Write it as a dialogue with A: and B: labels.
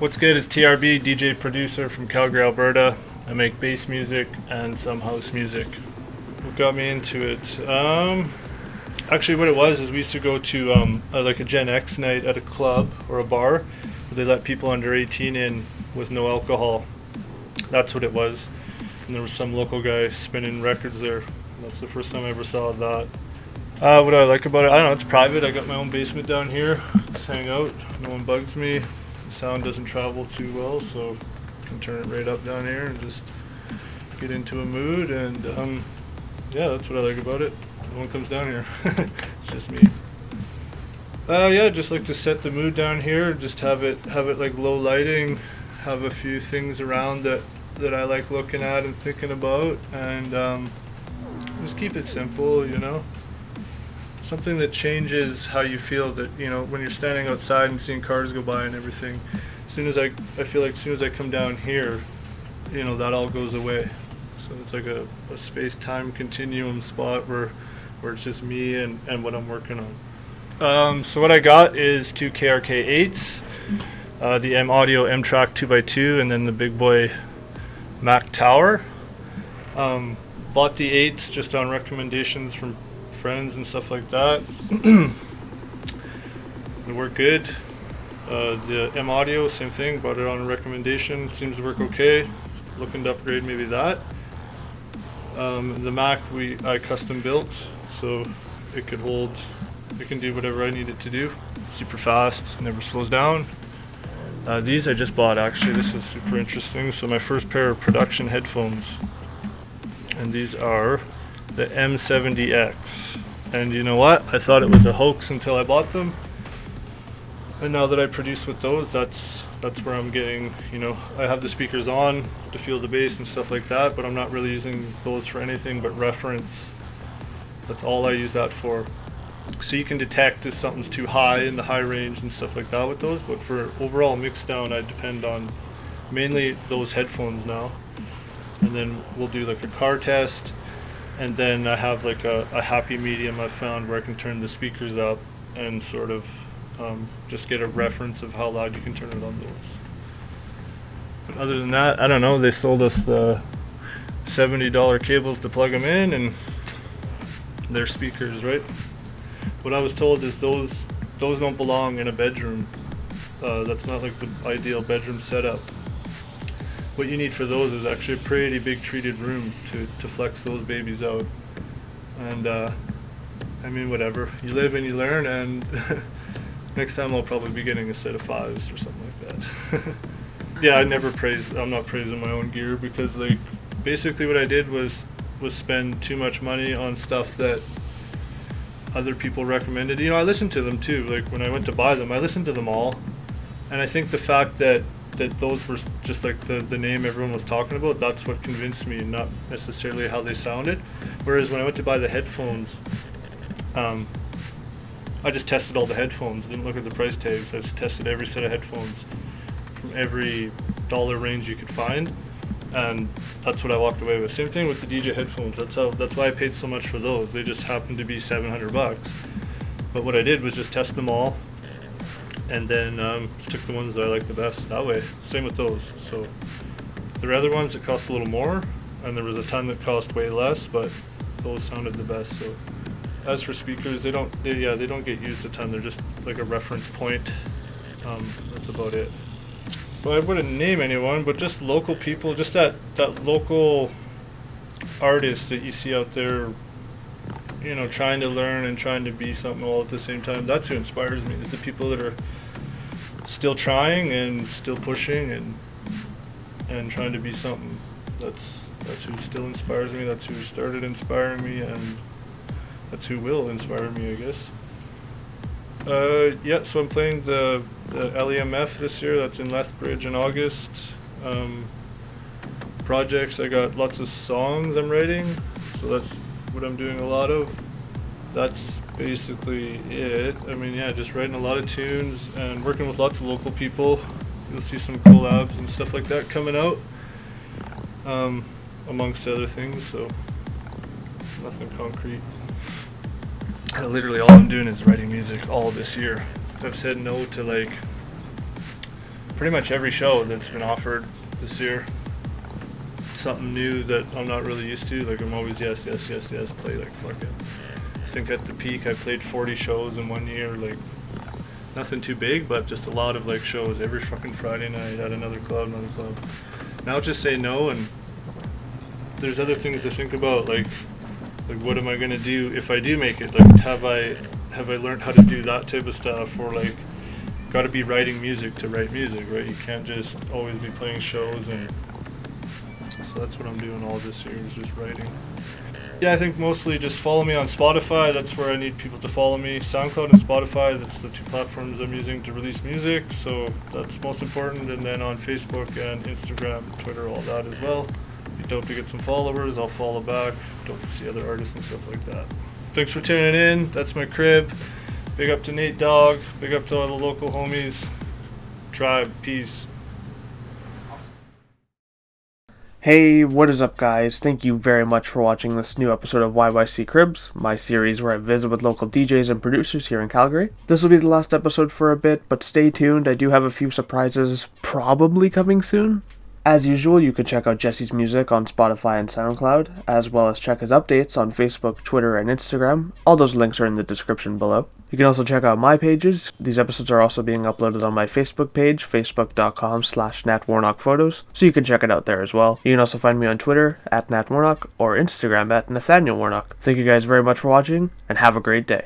A: What's good? It's TRB, DJ producer from Calgary, Alberta. I make bass music and some house music. What got me into it? Actually, what it was is we used to go to like a Gen X night at a club or a bar where they let people under 18 in with no alcohol. That's what it was. And there was some local guy spinning records there. That's the first time I ever saw that. What do I like about it? I don't know, it's private. I got my own basement down here. Just hang out. No one bugs me. The sound doesn't travel too well, so I can turn it right up down here and just get into a mood. And yeah, that's what I like about it. No one comes down here. It's just me. Yeah, just like to set the mood down here. Just have it like low lighting. Have a few things around that I like looking at and thinking about, and just keep it simple, you know. Something that changes how you feel, that, you know, when you're standing outside and seeing cars go by and everything, as soon as I feel like as soon as I come down here, you know, that all goes away. So it's like a space-time continuum spot where it's just me and what I'm working on. So what I got is two KRK-8s, the M Audio M-Track 2x2, and then the big boy Mac Tower. Bought the 8s just on recommendations from friends and stuff like that. They work good. The M Audio, same thing, bought it on a recommendation, seems to work okay. Looking to upgrade maybe that. The Mac I custom built, so it can do whatever I need it to do. Super fast, never slows down. These I just bought, actually. This is super interesting. So my first pair of production headphones, and these are the M70X. And you know what? I thought it was a hoax until I bought them. And now that I produce with those, that's where I'm getting, you know, I have the speakers on to feel the bass and stuff like that, but I'm not really using those for anything but reference. That's all I use that for. So you can detect if something's too high in the high range and stuff like that with those, but for overall mix down, I depend on mainly those headphones now. And then we'll do like a car test, and then I have like a happy medium I've found where I can turn the speakers up and sort of just get a reference of how loud you can turn it on those. But other than that, I don't know, they sold us the $70 cables to plug them in, and they're speakers, right? What I was told is those don't belong in a bedroom. That's not like the ideal bedroom setup. What you need for those is actually a pretty big treated room to flex those babies out. And I mean, whatever. You live and you learn, and next time I'll probably be getting a set of 5s or something like that. Yeah, I'm not praising my own gear, because like basically what I did was spend too much money on stuff that other people recommended. You know, I listened to them too. Like when I went to buy them, I listened to them all. And I think the fact that those were just like the name everyone was talking about, that's what convinced me, not necessarily how they sounded. Whereas when I went to buy the headphones, I just tested all the headphones. I didn't look at the price tags. I just tested every set of headphones from every dollar range you could find, and that's what I walked away with. Same thing with the DJ headphones. That's why I paid so much for those. They just happened to be $700. But what I did was just test them all, and then just took the ones that I liked the best that way. Same with those. So there are other ones that cost a little more, and there was a ton that cost way less, but those sounded the best. So as for speakers, they don't get used a ton. They're just like a reference point. That's about it. Well, I wouldn't name anyone, but just local people, just that local artist that you see out there, you know, trying to learn and trying to be something all at the same time. That's who inspires me, is the people that are still trying and still pushing and trying to be something. That's who still inspires me. That's who started inspiring me, and that's who will inspire me, I guess. Yeah, so I'm playing the LEMF this year. That's in Lethbridge in August. Projects, I got lots of songs I'm writing, so that's what I'm doing a lot of. That's basically it. I mean, yeah, just writing a lot of tunes and working with lots of local people. You'll see some collabs and stuff like that coming out, amongst other things, so nothing concrete. Literally all I'm doing is writing music all this year. I've said no to like pretty much every show that's been offered this year. Something new that I'm not really used to. Like I'm always yes, play like fucking. I think at the peak I played 40 shows in 1 year, like nothing too big, but just a lot of like shows every fucking Friday night at another club. Now just say no, and there's other things to think about, like what am I gonna do if I do make it? Like have I learned how to do that type of stuff, or like got to be writing music to write music, right? You can't just always be playing shows, and so that's what I'm doing all this year is just writing. Yeah, I think mostly just follow me on Spotify. That's where I need people to follow me. SoundCloud and Spotify, that's the two platforms I'm using to release music, so that's most important. And then on Facebook and Instagram, Twitter, all that as well. Be dope to get some followers. I'll follow back. Dope to see other artists and stuff like that. Thanks for tuning in. That's my crib. Big up to Nate Dogg. Big up to all the local homies. Tribe. Peace.
B: Hey, what is up guys? Thank you very much for watching this new episode of YYC Cribz, my series where I visit with local DJs and producers here in Calgary. This will be the last episode for a bit, but stay tuned, I do have a few surprises probably coming soon. As usual, you can check out Jesse's music on Spotify and SoundCloud, as well as check his updates on Facebook, Twitter, and Instagram. All those links are in the description below. You can also check out my pages. These episodes are also being uploaded on my Facebook page, facebook.com/NatWarnockPhotos, so you can check it out there as well. You can also find me on Twitter @NatWarnock or Instagram @NathanielWarnock. Thank you guys very much for watching, and have a great day.